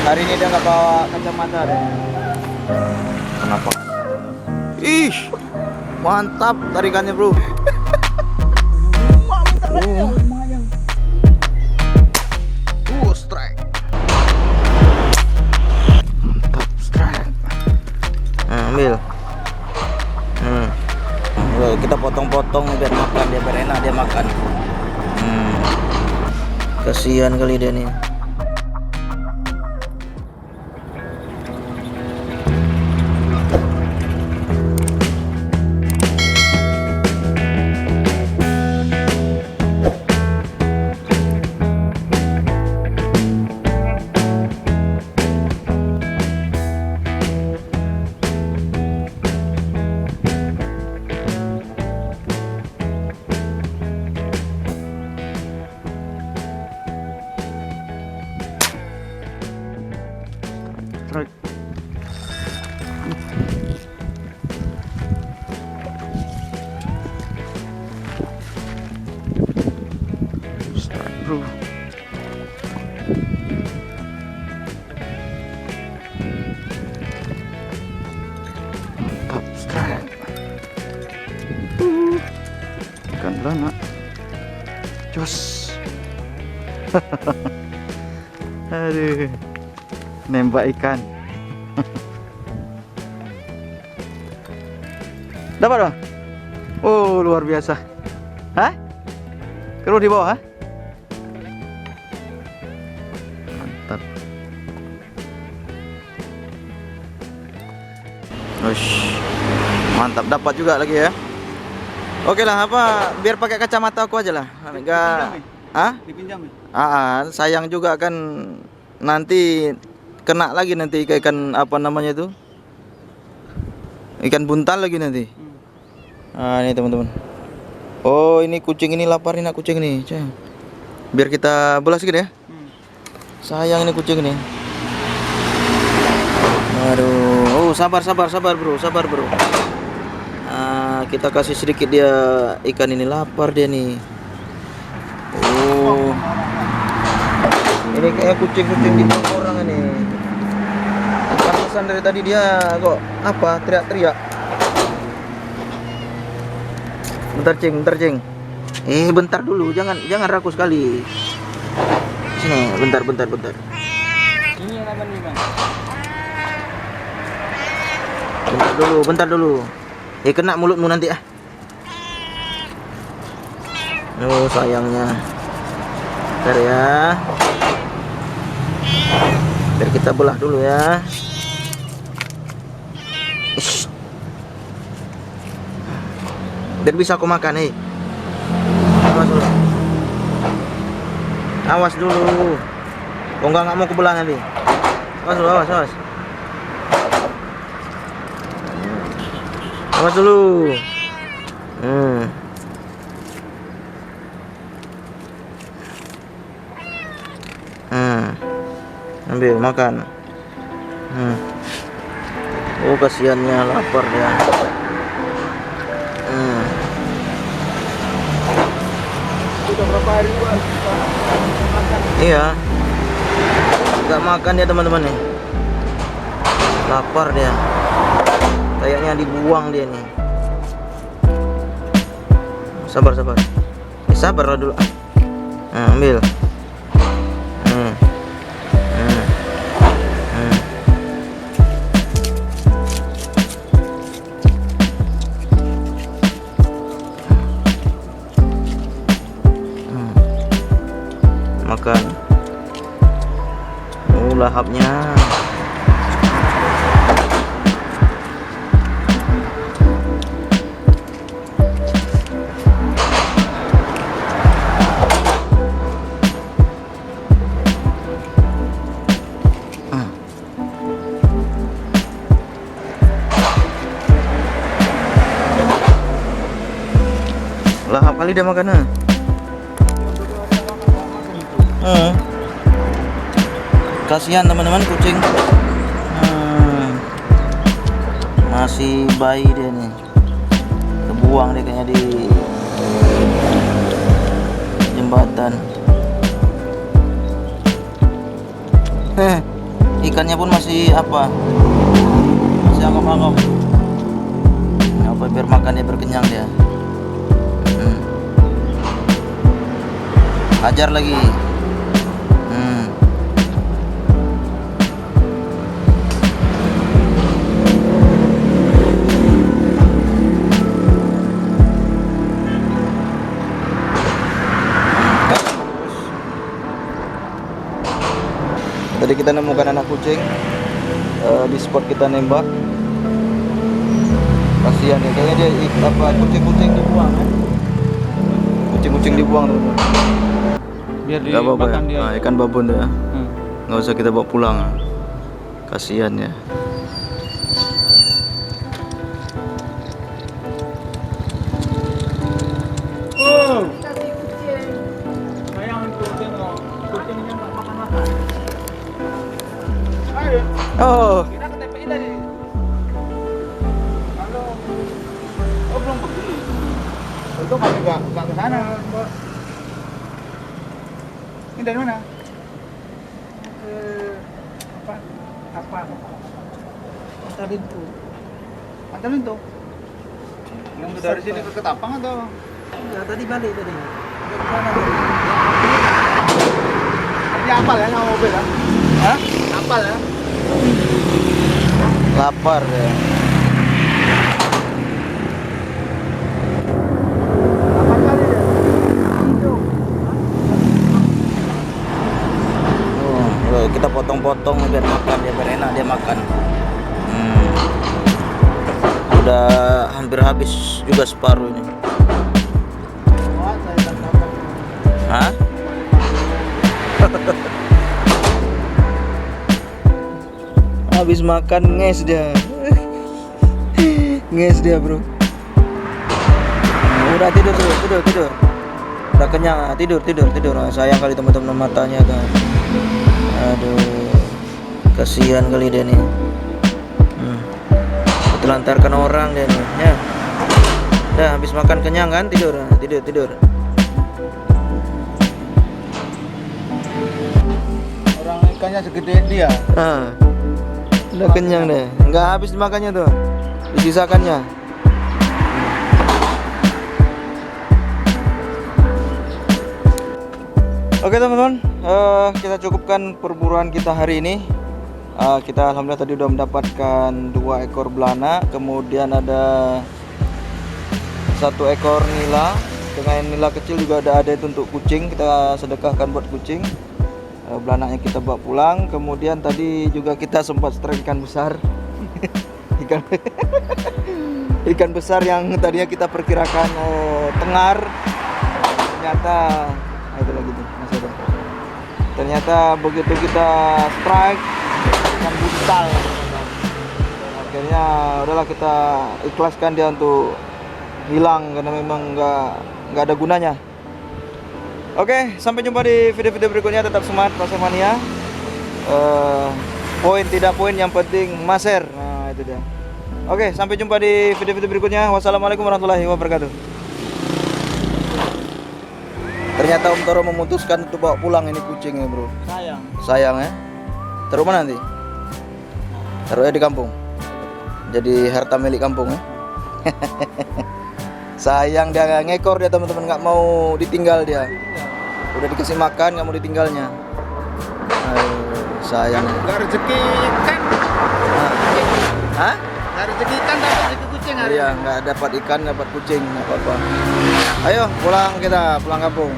Hari ini dia nggak bawa kacamata deh. Kenapa? Ih, mantap tarikannya bro. Strike. Mantap strike. Ambil. Kita potong-potong biar makan dia, biar enak dia makan. Kasihan kali dia nih. Strike. Strike bro. Mantap strike. Ikan belana. Jos. Aduh. Nembak ikan. Dapat bang? Oh luar biasa. Hah? Terus di bawah? Mantap. Ush. Mantap, dapat juga lagi ya. Oke lah, apa biar pakai kacamata aku aja lah. Enggak. Ah? Dipinjam ya? Sayang juga kan nanti kena lagi nanti ikan apa namanya itu, ikan buntal lagi nanti. Ini teman-teman. Oh ini kucing ini lapar nih, nak kucing nih. Biar kita belah sedikit ya. Sayang ini kucing ini. Aduh, sabar bro, sabar bro. Kita kasih sedikit dia ikan ini, lapar dia nih. Oh, ini kayak kucing-kucing di orang ini. Pantesan dari tadi dia kok apa teriak-teriak. Bentar cing. Bentar dulu, jangan rakus sekali. Sini, bentar. Ini yang apa nih bang? Bentar dulu. Kena mulutmu nanti ah. Oh sayangnya. Bentar ya. Biar kita belah dulu ya. Ish. Biar bisa aku makan Awas dulu. Kok nggak mau kebelah nanti. Awas. Awas dulu. Ambil makan. Oh kasihannya, lapar dia. Sudah berapa hari bang? Iya, nggak makan dia teman-teman nih. Lapar dia. Kayaknya dibuang dia nih. Sabar. Sabarlah dulu. Ambil. Makan. Oh lahapnya. Lahap kali dia makannya. Kasihan teman-teman kucing. Masih bayi dia nih. Kebuang dia kayaknya di jembatan. ikannya pun masih apa? Masih anggap-anggap. Apa biar makannya berkenyang dia. Ajar lagi. Tadi kita nemukan anak kucing di spot kita nembak. Kasihan ya, kayaknya dia kucing-kucing dibuang kan? Kucing-kucing dibuang teman-teman. Biar Gak apa-apa ya. dimakan dia. Nah, ikan babon ya. Nggak usah kita bawa pulang. Kasihan ya. Oh. Sayang itu tengok. Kucingnya nggak makan-makan. Ayo. Oh, Kita ke TPI tadi. Halo. Oh belum pergi. Itu kami nggak ke sana. Ini dari mana? Ke apa? Pantalintu. Pantalintu. Yang dari sini ke Ketapang atau? Enggak, tadi balik tadi. Udah ke sana tadi. Dia apal ya nama mobil ya? Hah? Apal ya? lapar ya. Apal kali ya? Oh, kita potong-potong biar makan dia, biar enak dia makan. Udah hampir habis juga separuh ini. Wah, saya tak dapat. Hah? Habis makan nges dia. Nges dia, bro. Udah tidur. Udah kenyang, tidur. Ah, sayang kali teman-teman matanya kan. Aduh, kasihan kali dia nih. Telantarkan orang dia nih. Ya. Udah habis makan kenyang kan, tidur. Orang ikannya segede dia. Ah, udah kenyang deh. Nggak habis makannya tuh, disisakannya. Oke teman-teman, kita cukupkan perburuan kita hari ini. Kita alhamdulillah tadi udah mendapatkan 2 ekor belana, kemudian ada 1 ekor nila. Dengan nila kecil juga ada itu untuk kucing, kita sedekahkan buat kucing. Belananya kita bawa pulang. Kemudian tadi juga kita sempat strike ikan besar. ikan besar yang tadinya kita perkirakan tengar, ternyata itu lagi tuh masih ada. Ternyata begitu kita strike ikan buntal. Akhirnya udahlah kita ikhlaskan dia untuk hilang karena memang nggak ada gunanya. Oke, sampai jumpa di video-video berikutnya. Tetap semangat Pasar Mania. Poin tidak poin, yang penting maser. Nah itu dia. Oke, sampai jumpa di video-video berikutnya. Wassalamualaikum warahmatullahi wabarakatuh. Ternyata Om Toro memutuskan untuk bawa pulang ini kucingnya, bro. Sayang ya. Taruh mana nanti? Taruhnya di kampung. Jadi harta milik kampung ya. Sayang dia, ngekor dia teman-teman, nggak mau ditinggal dia. Udah dikasih makan, nggak mau ditinggalnya. Aduh, sayang. Gak rezeki ikan. Hah? Gak rezeki ikan, dapat rezeki kucing hari Iya, ini. nggak dapat ikan, dapat kucing, nggak apa-apa. Ayo pulang kita, pulang kampung.